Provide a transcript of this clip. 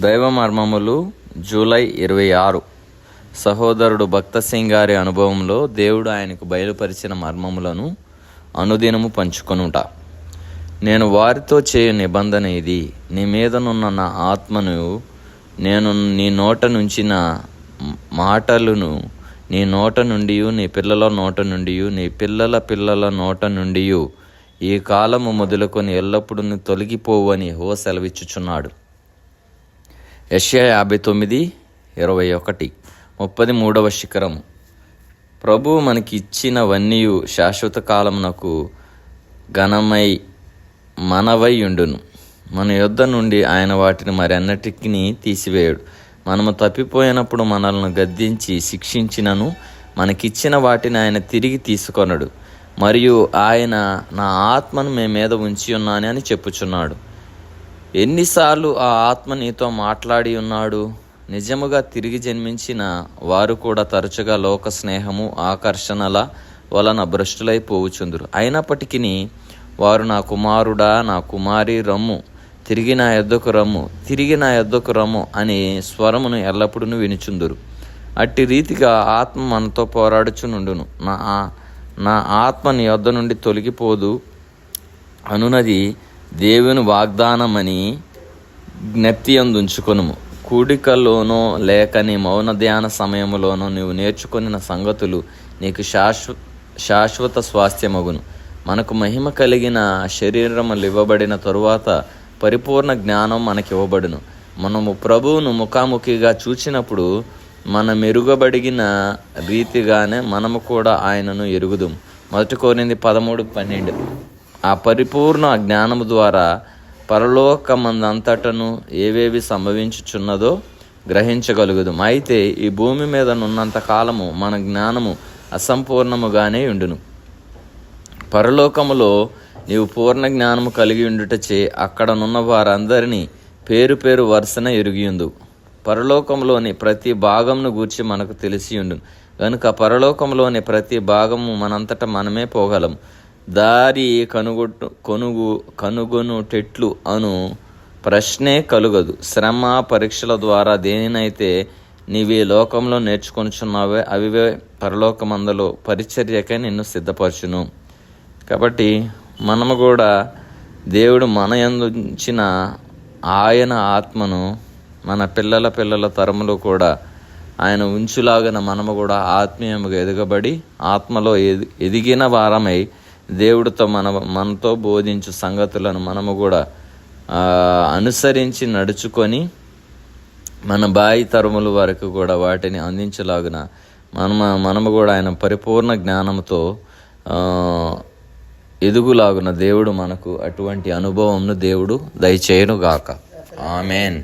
దైవ మర్మములు జూలై 26. సహోదరుడు భక్త సింగ్ గారి అనుభవంలో దేవుడు ఆయనకు బయలుపరిచిన మర్మములను అనుదినము పంచుకొనుట. నేను వారితో చేయు నిబంధన ఇది, నీ మీదనున్న నా ఆత్మను నేను నీ నోట నుంచిన మాటలను నీ నోట నుండి, నీ పిల్లల నోట నుండి, నీ పిల్లల పిల్లల నోట నుండి ఈ కాలము మొదలుకొని ఎల్లప్పుడూ తొలగిపోవు అని యెహోవా సెలవిచ్చుచున్నాడు. యెషయా 59:21. 33వ శిఖరము. ప్రభువు మనకి ఇచ్చినవన్నీ శాశ్వత కాలమునకు ఘనమై మనవై ఉండును. మన యొద్ద నుండి ఆయన వాటిని మరెన్నటికీ తీసివేయడు. మనము తప్పిపోయినప్పుడు మనల్ని గద్దించి శిక్షించినను మనకిచ్చిన వాటిని ఆయన తిరిగి తీసుకొనడు. మరియు ఆయన నా ఆత్మను మీ మీద ఉంచి ఉన్నాను అని చెప్పుచున్నాడు. ఎన్నిసార్లు ఆ ఆత్మ నీతో మాట్లాడి ఉన్నాడు? నిజముగా తిరిగి జన్మించిన వారు కూడా తరచుగా లోక స్నేహము, ఆకర్షణల వలన భ్రష్టులైపోవుచుందురు. అయినప్పటికీ వారు నా కుమారుడా, నా కుమారి రమ్ము, తిరిగి నా యొద్దకు రమ్ము, తిరిగి నా యొద్దకు రమ్ము అనే స్వరమును ఎల్లప్పుడూ వినుచుందురు. అట్టి రీతిగా ఆత్మ మనతో పోరాడుచునుండును. నా ఆత్మ నీ యొద్ద నుండి తొలగిపోదు అనునది దేవుని వాగ్దానమని జ్ఞప్తి అందుంచుకొనుము. కూడికలోనో లేక నీ మౌన ధ్యాన సమయములోనో నీవు నేర్చుకొనిన సంగతులు నీకు శాశ్వత స్వాస్థ్యమగును. మనకు మహిమ కలిగిన శరీరములు ఇవ్వబడిన తరువాత పరిపూర్ణ జ్ఞానం మనకివ్వబడును. మనము ప్రభువును ముఖాముఖిగా చూచినప్పుడు మన మెరుగబడిన రీతిగానే మనము కూడా ఆయనను ఎరుగుదుము. 1 కొరింథీ 13:12. ఆ పరిపూర్ణ జ్ఞానము ద్వారా పరలోకమందంతటను ఏవేవి సంభవించుచున్నదో గ్రహించగలుగుదాం. అయితే ఈ భూమి మీద నున్నంత కాలము మన జ్ఞానము అసంపూర్ణముగానే ఉండును. పరలోకములో నీవు పూర్ణ జ్ఞానము కలిగి ఉండుటచే అక్కడనున్న వారందరినీ పేరు పేరు వరుసన ఎరిగియుందు. పరలోకంలోని ప్రతి భాగమును గూర్చి మనకు తెలిసి ఉండును కనుక పరలోకంలోని ప్రతి భాగము మనంతట మనమే పోగలము. దారి కనుగొనుటెట్లు అను ప్రశ్నే కలుగదు. శ్రమ పరీక్షల ద్వారా దేనినైతే నీవే లోకంలో నేర్చుకొనుచున్నావే అవివే పరలోకమందలో పరిచర్యకే నిన్ను సిద్ధపరచును. కాబట్టి మనము కూడా దేవుడు మన యందు ఉంచిన ఆయన ఆత్మను మన పిల్లల తరములు కూడా ఆయన ఉంచులాగిన మనము కూడా ఆత్మీయముగా ఎదగబడి ఆత్మలో ఎదిగిన వారమై దేవుడితో మనతో బోధించు సంగతులను మనము కూడా అనుసరించి నడుచుకొని మన బాయి తరముల వరకు కూడా వాటిని అందించలాగిన మనము కూడా ఆయన పరిపూర్ణ జ్ఞానంతో ఎదుగులాగున దేవుడు మనకు అటువంటి అనుభవంను దేవుడు దయచేయునుగాక. ఆమెన్.